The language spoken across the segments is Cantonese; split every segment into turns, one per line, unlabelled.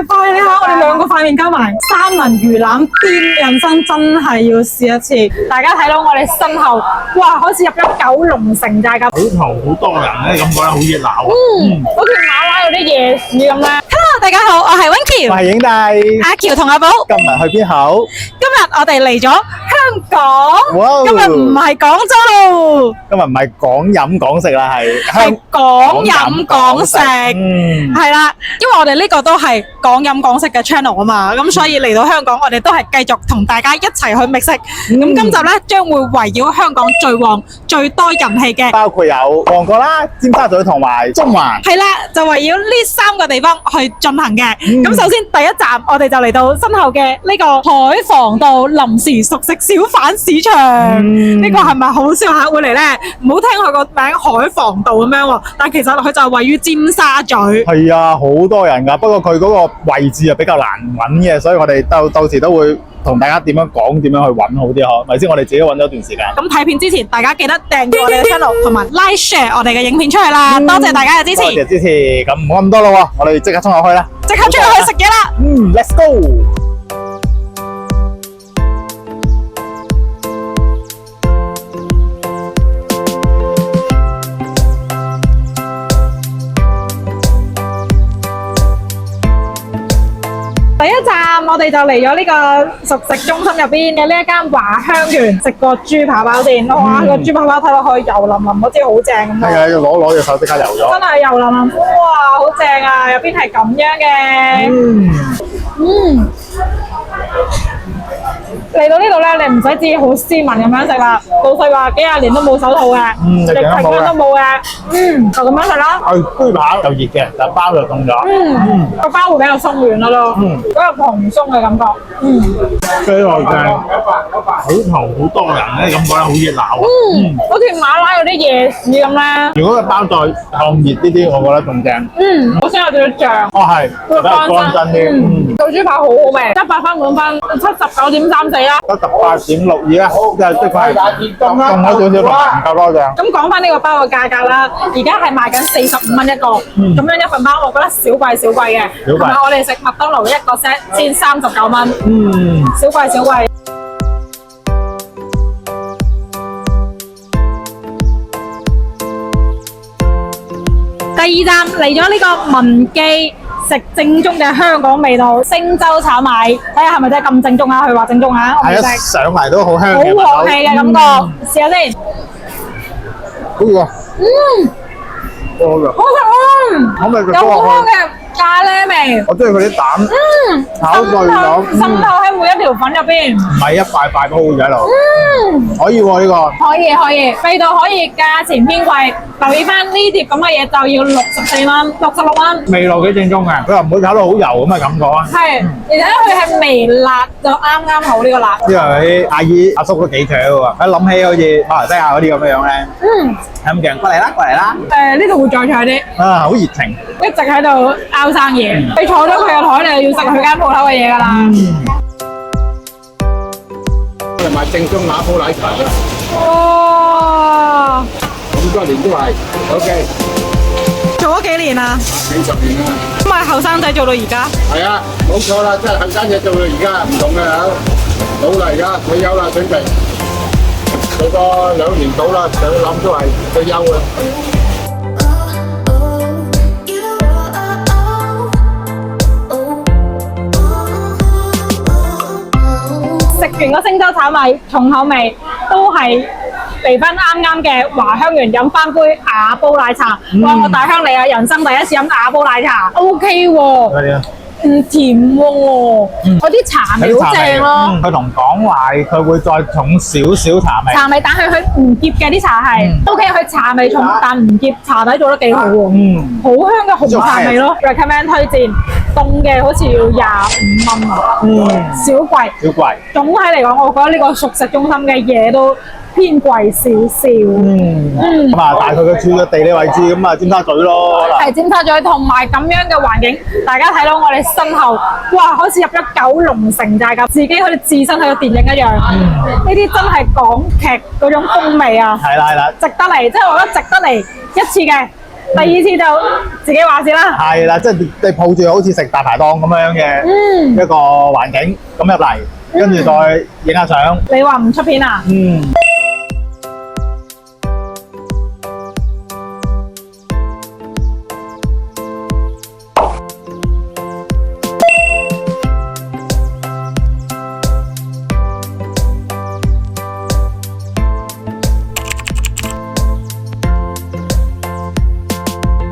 快！你睇我哋兩個塊面加埋三文魚腩邊，人生真係要試一次。大家睇到我哋身後，哇，好似入咗九龍城寨咁。
好頭好多人咧，咁覺得好熱鬧啊！
好似馬拉嗰啲夜市咁咧。Hello， 大家好，我係温喬，
我係影帝，
阿喬同阿寶。
今日去邊好？
今日我哋嚟咗香港，
哇
今日唔係廣州咯，
今日唔係講飲講食啦，
係講飲講食，係啦，因為我哋呢個都係講飲講食嘅 channel 啊嘛，咁所以嚟到香港，我哋都係繼續同大家一齊去覓食。咁今集咧將會圍繞香港最旺、最多人氣嘅，
包括有旺角啦、尖沙咀同埋中環。
係啦，就圍繞呢三個地方去進行嘅。咁首先第一站，我哋就嚟到身後嘅呢個海防道臨時熟食小販市場。呢個係咪好少客會嚟呢？唔好聽佢個名海防道咁樣喎，但其實佢就位於尖沙咀。
係啊，好多人㗎，不過佢嗰個位置啊比較難揾嘅，所以我哋到時都會同大家點樣講，點樣去揾好啲嗬，咪先我哋自己揾咗一段時間。
咁睇片之前，大家記得訂閱我哋嘅 channel 同埋 like share 我哋嘅影片出去啦，多謝大家嘅支持。
多謝支持，咁唔好咁多咯喎，我哋即刻衝落去啦！
即刻出去食嘢啦
！Let's go！
第一站我哋就嚟咗呢個熟食中心入邊嘅呢一間華香園，食個豬扒包先。哇，個豬扒包睇落去油淋淋，好似好正咁。
係啊，要攞隻手即刻油咗。
真係油淋淋，哇，好正啊！入邊係咁樣嘅。嚟到呢度咧，你唔使自己好斯文咁樣食啦。老細話幾廿年都冇手套嘅，疫情間都冇嘅。就咁樣食啦。
豬扒又熱嘅，但包就凍咗。
個包會比較鬆軟啦咯，嗰個蓬鬆嘅感覺。
非常正，好頭好多人咧，咁覺得好熱鬧啊。
好似馬拉嗰啲夜市咁咧。
如果個包再燙熱啲，我覺得仲正。
我想有少少醬。
哦係，比較乾身啲。
做豬扒好好味，100分滿分，79.34啦。
78.6而家即係快凍咗少少，唔夠多醬。
咁講翻呢個包嘅價格啦，而家係賣緊45蚊一個，咁樣一份包，我覺得少貴少貴嘅。同埋我哋食麥當勞一個 set 先39蚊，少貴少貴。第二站嚟咗呢個文記。食正宗嘅香港味道，星洲炒米，睇下係咪真係咁正宗啊？佢話正宗啊，我未食。
係啊，上嚟都好香嘅，
好和氣嘅感覺，試下先。
好喎。多㗎。
好食啊！
好味嘅。
有好香嘅咖喱味。
我中意佢啲蛋。炒碎咗。
滲透喺每一條粉入邊。
唔係一塊塊鋪喺度。可以喎呢個。
可以，味道可以，價錢偏貴。留意翻呢碟咁嘅嘢就要64蚊、66蚊。
味道幾正宗嘅，佢又唔會搞到好油咁嘅感覺啊。
係，而且佢係微辣，就啱好呢個辣。
因為啲阿姨阿叔都幾強嘅喎，一諗起好似馬來西亞嗰啲咁樣樣咧。係咁勁，過嚟啦！
呢度會再長啲。
啊，好熱情。
一直喺度拗生意，你坐咗佢嘅台，你就要食佢間鋪頭嘅嘢㗎啦。
我哋賣正宗拿鋪奶茶嘅。
哇！
咁多年都係 OK。
做咗幾年啊？
幾十年啦。
咁咪後生仔做到而家？
係啊，冇錯啦，即係後生仔做到而家唔同嘅嚇，老啦而家退休啦，準備做個2年到啦，想諗都係退休啦。
食完個星洲炒米重口味，都係嚟翻啱嘅華香園飲翻杯瓦煲奶茶。哇！我大鄉里啊，人生第一次飲瓦煲奶茶 ，OK 喎。唔甜喎，嗰啲茶味好正咯。
佢同講話佢會再重少少茶味。
茶味，但係佢唔澀嘅啲茶係 OK，佢茶味重，但唔澀，茶底做得幾好喎。好香嘅紅茶味咯 ，recommend 推薦。凍嘅好似要25蚊啊，少貴。
少貴。總
體嚟講，我覺得呢個熟食中心嘅嘢都偏貴少少。
咁啊，但係佢嘅處嘅地理位置咁啊，尖沙咀咯。
係尖沙咀，同埋咁樣嘅環境，大家睇到我哋身後，哇，好似入咗九龍城寨咁，自己好似置身喺個電影一樣。呢啲真係港劇嗰種風味啊！
係啦，
值得嚟，即係我覺得值得嚟一次嘅。第二次就自己話事啦。
係啦，即係你抱住好似食大排檔咁樣嘅一個環境咁入嚟，跟住再影下相。
你話唔出片啊？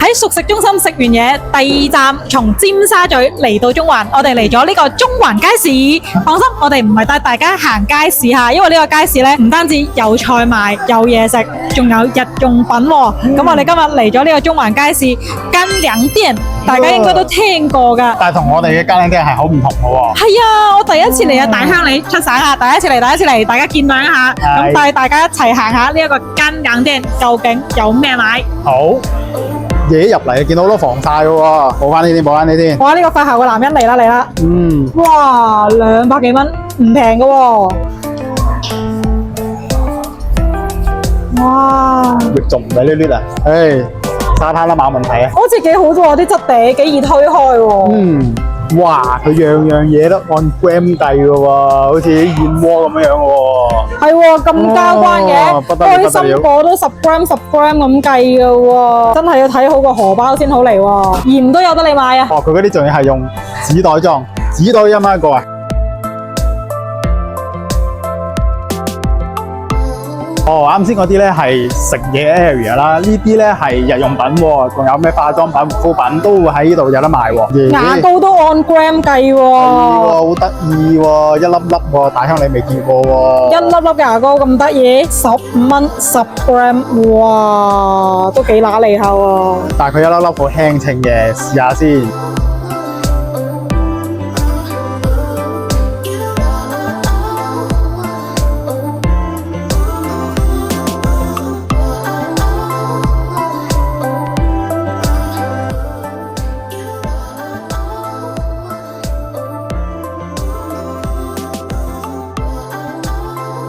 喺熟食中心食完嘢，第二站從尖沙咀嚟到中環，我哋嚟咗呢個中環街市。放心，我哋唔係帶大家行街市嚇，因為呢個街市咧唔單止有菜賣、有嘢食，仲有日用品喎。咁我哋今日嚟咗呢個中環街市乾糧店，大家應該都聽過㗎。
但係同我哋嘅乾糧店係好唔同嘅喎。
係啊，我第一次嚟啊，大鄉里出省啊，第一次嚟，大家見諒一下。咁帶大家一齊行下呢一個乾糧店，究竟有咩買？
好。嘢入嚟見到好多防曬嘅喎，冇翻呢啲，冇翻呢啲。
哇！呢個發姣嘅男人嚟啦！哇，200幾蚊，唔平嘅喎。哇！
仲唔係呢啲啊？沙灘啦，冇問題啊。
好似幾好啫喎，啲質地幾易推開喎。
哇！佢樣樣嘢都按 gram 計嘅喎，好似啲燕窩咁樣喎。
係喎，咁交關嘅，開心果都10 gram 咁計嘅喎，真係要睇好個荷包先好嚟喎。鹽都有得你買啊！
哦，佢嗰啲仲要係用紙袋裝，紙袋1蚊一個啊！哦，啱先嗰啲咧係食嘢 area 啦，呢啲咧係日用品喎，仲有咩化妝品、護膚品都會喺呢度有得賣喎。
牙膏都按 gram 計喎，
好得意喎，一粒粒喎，大鄉里未見過喎。
一粒粒牙膏咁得意，15蚊10 gram， 哇，都幾揦脷下喎。
但係佢一粒粒好輕稱嘅，試下先。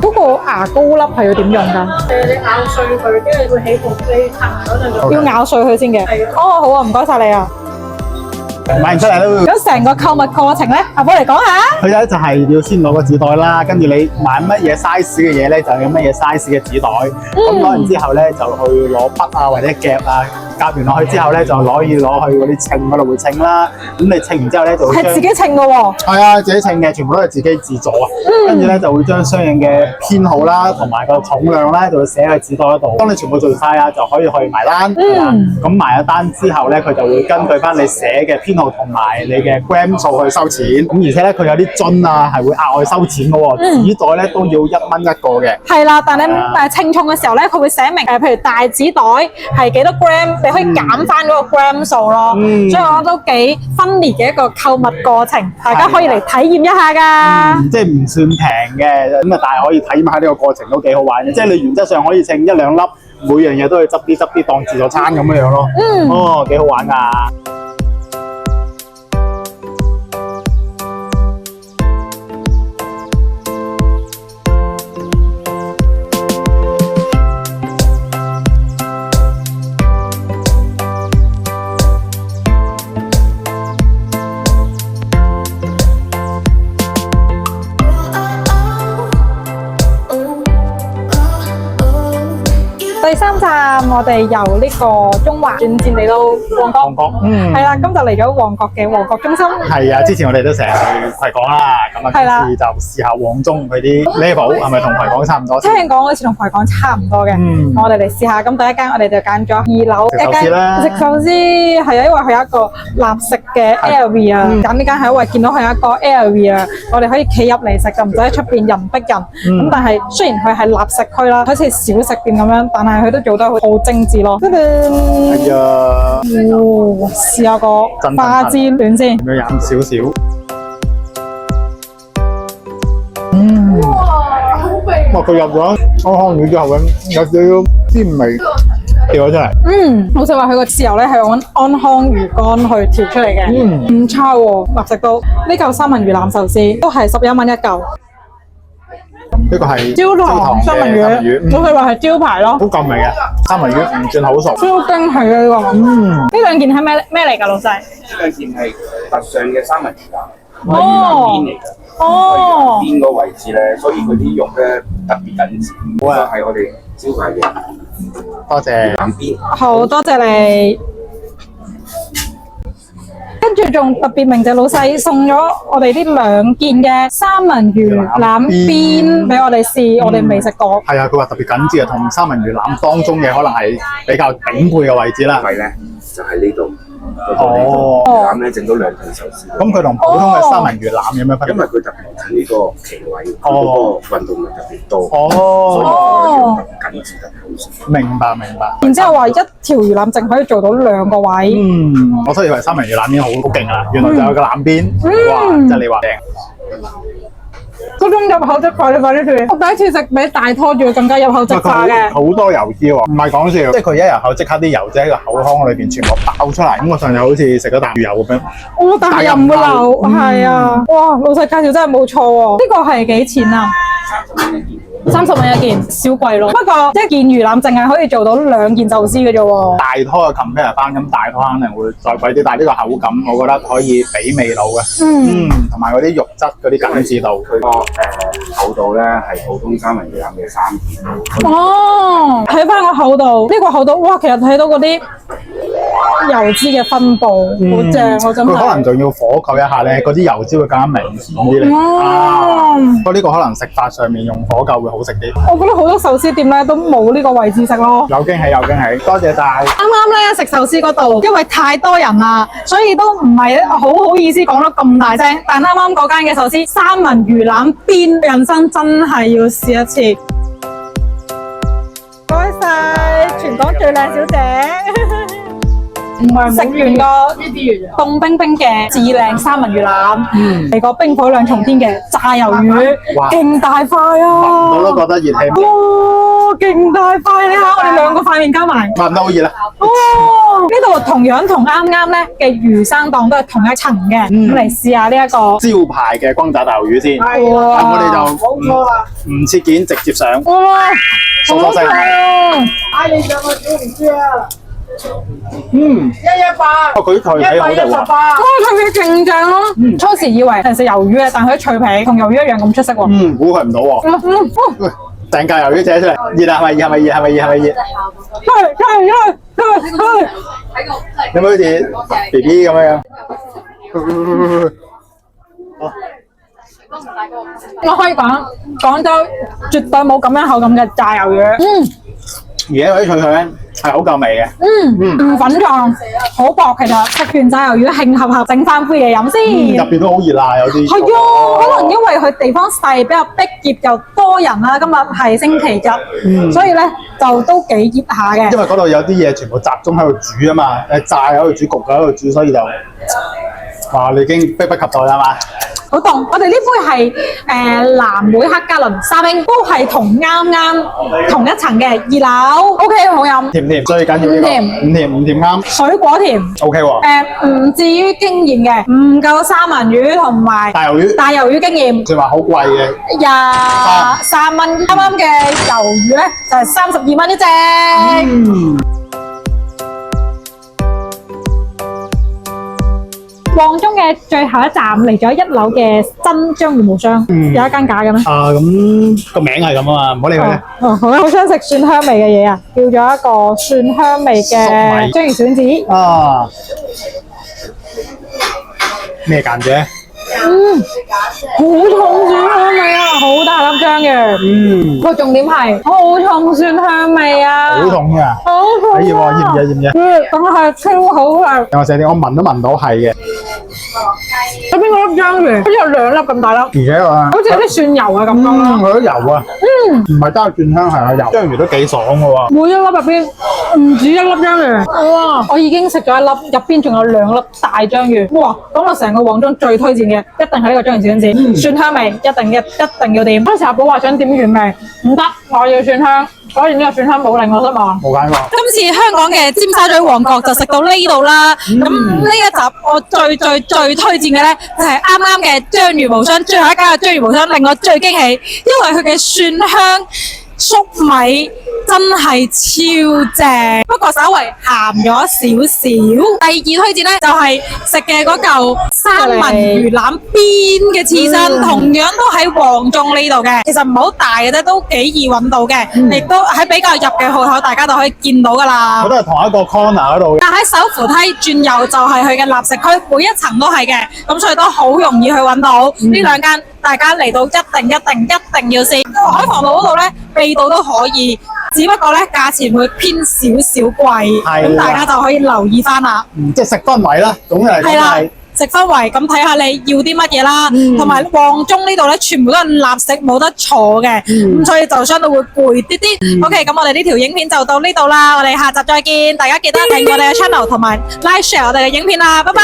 嗰個牙膏粒係要點用㗎？你咬碎佢，跟住佢起泡，你擦埋嗰陣要咬碎佢先嘅。哦，好啊，唔該晒你啊。
買完出嚟都
咁成個購物過程咧，阿寶嚟講下。
佢咧就係要先攞個紙袋啦，跟住你買乜嘢 size 嘅嘢咧，就有乜嘢 size 嘅紙袋。咁攞完之後咧，就去攞筆啊或者夾啊，夾完落去之後咧，就攞去嗰啲稱嗰度會稱啦。咁你稱完之後咧，就會
係自己稱嘅喎。
係啊，自己稱嘅，全部都係自己自助啊。跟住咧就會將相應嘅編號啦，同埋個重量咧，就會寫喺紙袋嗰度。當你全部做晒啊，就可以去埋單。咁埋咗單之後咧，佢就會根據翻你寫嘅編號同埋你嘅 gram 數去收錢。咁而且咧，佢有啲樽啊，係會額外收錢嘅喎。紙袋咧都要1蚊一個嘅。係
啦，但係稱重嘅時候咧，佢會寫明譬如大紙袋係幾多 gram，你可以減翻嗰個 gram 數咯。所以我覺得都幾分裂嘅一個購物過程，大家可以嚟體驗一下㗎。
即係唔算平嘅，咁啊，但係可以體驗下呢個過程都幾好玩嘅。即係你原則上可以稱1、2粒，每樣嘢都可以執啲當自助餐咁樣咯。哦，幾好玩㗎！
第3站我哋由呢個中環轉戰嚟到旺角，係啦，咁就嚟咗旺角嘅旺角中心。係
啊，之前我哋都成日去葵港啦，咁啊今次就試下旺中佢啲 level 係咪同葵港差唔多？
聽講好似同葵港差唔多嘅，我哋嚟試下。咁第一間我哋就揀咗2樓一間食壽司，係啊，因為佢有一個立食嘅 area，揀呢間係因為見到佢有一個 area，我哋可以企入嚟食，就唔使喺出邊人逼人。咁但係雖然佢係立食區啦，好似小食店咁樣，但係佢都做得好精緻咯。
係啊，
試下個花枝戀先。
咁樣飲少少。哇！佢入咗安康魚之後咁，有少少鮮味調咗出嚟。
好似話佢個豉油咧係用安康魚乾去調出嚟嘅，唔差喎。立食到呢嚿三文魚腩壽司都係11蚊一嚿。
呢個係
焦糖三文魚，
魚，
我可以話係招牌咯。
好勁味嘅三文魚，唔算好熟。
超驚喜啊呢個！呢兩件係咩嚟㗎，老細？
呢兩件係特上嘅三文魚腩，
哦
係魚腩邊嚟㗎。
哦，
邊個位置咧，所以佢啲肉咧特別緊緻。呢個係我哋招牌嘅
多謝。
腩邊。
好多謝你。跟住仲特別鳴謝老細送咗我哋呢兩件嘅三文魚腩邊俾我哋試，我哋未食過。
係啊，佢話特別緊緻啊，同三文魚腩當中嘅可能係比較頂配嘅位置啦。
位咧就喺呢度。
哦，
腩咧整到兩片壽司。
咁佢同普通嘅三文魚腩有咩分別？
因為佢特別喺呢個企位，佢嗰個運動量特別多，所以
哦，
佢緊緻得好食。
明白明白。
然之後話一條魚腩淨可以做到兩個位。
我都以為三文魚腩已經好勁啦，原來就有個腩邊，哇！真係你話正。
嗰種入口即化，你快啲試！我第一次食比大拖仲要更加入口即化嘅。
好多油脂喎，唔係講笑，即係佢一入口即刻啲油脂喺個口腔裏邊全部爆出嚟，感覺上就好似食咗啖魚油咁樣。
哦，但係又唔會流，係啊！哇，老細介紹真係冇錯喎。呢個係幾錢啊？30蚊一件，少貴咯。不過一件魚腩淨係可以做到2件壽司嘅啫喎。
大拖嘅 compare 翻，咁大拖肯定會再貴啲，但係呢個口感我覺得可以媲美到嘅。同埋嗰啲肉質嗰啲緊緻度，
佢個厚度咧係普通三文魚腩嘅3倍。
哦，睇翻個厚度，呢個厚度，哇，其實睇到嗰啲油脂嘅分佈，好正喎，真係。
佢可能仲要火扣一下咧，嗰啲油脂會更加明顯啲咧。不過呢個可能食法上面用火扣會好食啲。
我覺得好多壽司店咧都冇呢個位置食咯。
有驚喜，有驚喜，多謝晒。
啱啱咧食壽司嗰度，因為太多人啦，所以都唔係好意思講得咁大聲。但啱啱嗰間嘅壽司三文魚腩邊，人生真係要試一次。唔該晒，全港最靚小姐。食完個凍冰冰嘅至靚三文魚腩，嚟個冰火兩重天嘅炸魷魚，
哇
勁大塊啊！
我都覺得熱氣，
哇，勁大塊！你睇下我哋兩個塊面加埋。
聞到好熱啦。
哦，呢度同樣同啱啱咧嘅魚生檔都係同一層嘅，咁嚟試下呢一個
招牌嘅轟炸大魷魚先，咁
哇
我哋就唔切件直接上，
哇，好
數數聲。
阿你上個小唔知啊，
嗯，
118，
佢脆皮好食喎。
哇，脆皮勁正咯！初時以為係食魷魚嘅，但係佢脆皮同魷魚一樣咁出色喎。
估佢唔到喎。喂，成嚿魷魚扯出嚟，熱啊！係咪熱？係咪熱？係咪熱？係咪熱？有冇好似 BB 咁樣？
我可以講，廣州絕對冇咁樣口感嘅炸魷魚。
而家嗰啲脆脆咧係好夠味嘅。
唔粉狀，好薄。其實食完炸魷魚興合合整翻杯嘢飲先。
入邊都好熱辣，有啲。
係啊，可能因為佢地方細，比較逼仄又多人啦。今日係星期日，所以咧就都幾熱下嘅。
因為嗰度有啲嘢全部集中喺度煮啊嘛，炸喺度煮，焗喺度煮，所以就哇你已經迫不及待啦嘛。
好凍！我哋呢杯係藍莓黑加侖沙冰，都係同啱同一層嘅2樓 ，OK 好飲。
甜唔甜？最緊要呢個唔甜啱。
水果甜。
OK 喎。
唔至於驚豔嘅，唔夠三文魚同埋
大魷魚
驚豔。
佢話好貴嘅。
23蚊，啱啱嘅魷魚咧就係32蚊一隻。旺中嘅最後一站嚟咗1樓嘅真章魚毛商，有一間假嘅咩？
咁個名係咁啊嘛，唔好理佢咧。
好啦，好想食蒜香味嘅嘢啊！叫咗一個蒜香味嘅章魚小子。
啊，咩間啫？
好重蒜香味啊！好大粒章魚。個重點係好重蒜香味啊！
好重㗎。
好重啊！
熱唔熱？
等係超好食。
有成啲我聞都聞到係嘅。
有邊個粒章魚？好似有2粒咁大粒。
而且話
好似有啲蒜油嘅感覺啦。
佢啲油啊，唔係單蒜香係有油，章魚都幾爽嘅喎。
每一粒入邊唔止1粒章魚。哇！我已經食咗1粒，入邊仲有2粒大章魚。哇！咁我成個旺中最推薦嘅一定係呢個章魚小子，蒜香味一定要點。嗰時阿寶話想點原味，唔得，我要蒜香。所以呢個選項冇令我失望。
冇揀過。
今次香港嘅尖沙咀旺角就食到呢度啦。咁呢一集我最推薦嘅咧，就係啱啱嘅章魚無雙，最後一間嘅章魚無雙令我最驚喜，因為佢嘅蒜香粟米真係超正，不過稍微鹹咗少少。第二推薦咧就係食嘅嗰嚿三文魚腩邊嘅刺身，同樣都喺黃中呢度嘅，其實唔好大嘅啫，都幾易揾到嘅，亦都喺比較入嘅鋪頭，大家就可以見到噶啦。
我都係同一個 corner 嗰度。
但喺手扶梯轉右就係佢嘅立食區，每一層都係嘅，咁所以都好容易去揾到呢兩間。大家嚟到一定要試。海防道嗰度咧，味道都可以，只不過咧價錢會偏少少貴，咁大家就可以留意翻啦。
即係食氛圍啦，總嚟講係。
食氛圍咁睇下你要啲乜嘢啦，同埋旺中呢度咧全部都係立食冇得坐嘅，咁所以就相對會攰啲啲。OK， 咁我哋呢條影片就到呢度啦，我哋下集再見，大家記得訂閱我哋嘅 channel 同埋 like share 我哋嘅影片啦，拜拜。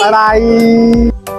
拜拜。